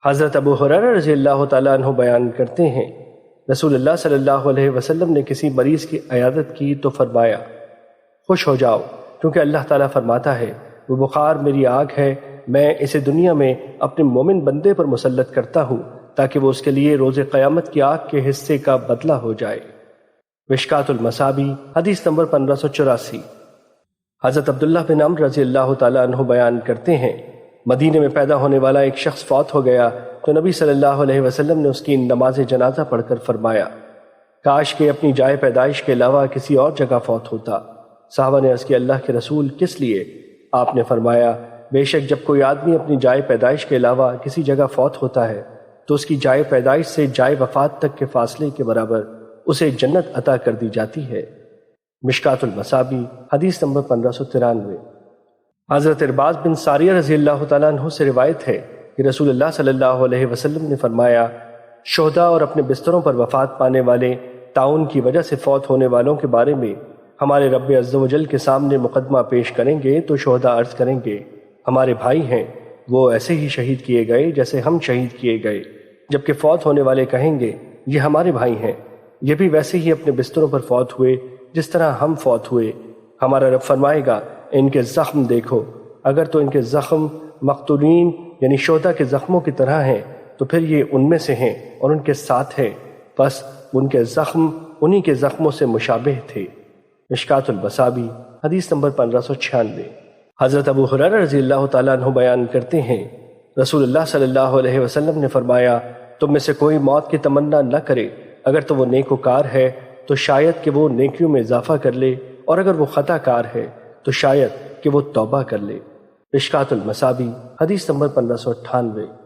حضرت ابو ہریرہ رضی اللہ تعالیٰ عنہ بیان کرتے ہیں، رسول اللہ صلی اللہ علیہ وسلم نے کسی مریض کی عیادت کی تو فرمایا، خوش ہو جاؤ، کیونکہ اللہ تعالیٰ فرماتا ہے وہ بخار میری آگ ہے، میں اسے دنیا میں اپنے مومن بندے پر مسلط کرتا ہوں تاکہ وہ اس کے لیے روز قیامت کی آگ کے حصے کا بدلہ ہو جائے۔ مشکوٰۃ المصابیح حدیث نمبر 1584۔ حضرت عبداللہ بن عمرو رضی اللہ تعالیٰ عنہ بیان کرتے ہیں، مدینے میں پیدا ہونے والا ایک شخص فوت ہو گیا تو نبی صلی اللہ علیہ وسلم نے اس کی نماز جنازہ پڑھ کر فرمایا، کاش کہ اپنی جائے پیدائش کے علاوہ کسی اور جگہ فوت ہوتا۔ صحابہ نے عرض کی، اللہ کے رسول کس لیے؟ آپ نے فرمایا، بے شک جب کوئی آدمی اپنی جائے پیدائش کے علاوہ کسی جگہ فوت ہوتا ہے تو اس کی جائے پیدائش سے جائے وفات تک کے فاصلے کے برابر اسے جنت عطا کر دی جاتی ہے۔ مشکوٰۃ المصابیح حدیث نمبر 1593۔ حضرت ارباز بن ساریہ رضی اللہ تعالیٰ عنہ سے روایت ہے کہ رسول اللہ صلی اللہ علیہ وسلم نے فرمایا، شہداء اور اپنے بستروں پر وفات پانے والے طاعون کی وجہ سے فوت ہونے والوں کے بارے میں ہمارے رب عز و جل کے سامنے مقدمہ پیش کریں گے تو شہداء عرض کریں گے، ہمارے بھائی ہیں، وہ ایسے ہی شہید کیے گئے جیسے ہم شہید کیے گئے، جبکہ فوت ہونے والے کہیں گے، یہ ہمارے بھائی ہیں، یہ بھی ویسے ہی اپنے بستروں پر فوت ہوئے جس طرح ہم فوت ہوئے۔ ہمارا رب فرمائے گا، ان کے زخم دیکھو، اگر تو ان کے زخم مقتولین یعنی شہداء کے زخموں کی طرح ہیں تو پھر یہ ان میں سے ہیں اور ان کے ساتھ ہیں، بس ان کے زخم انہی کے زخموں سے مشابہ تھے۔ مشکوٰۃ المصابیح حدیث نمبر 1596۔ حضرت ابو ہریرہ رضی اللہ تعالیٰ عنہ بیان کرتے ہیں، رسول اللہ صلی اللہ علیہ وسلم نے فرمایا، تم میں سے کوئی موت کی تمنا نہ کرے، اگر تو وہ نیک وکار ہے تو شاید کہ وہ نیکیوں میں اضافہ کر لے، اور اگر وہ خطا کار ہے تو شاید کہ وہ توبہ کر لے۔ مشکوٰۃ المصابیح حدیث نمبر 1598۔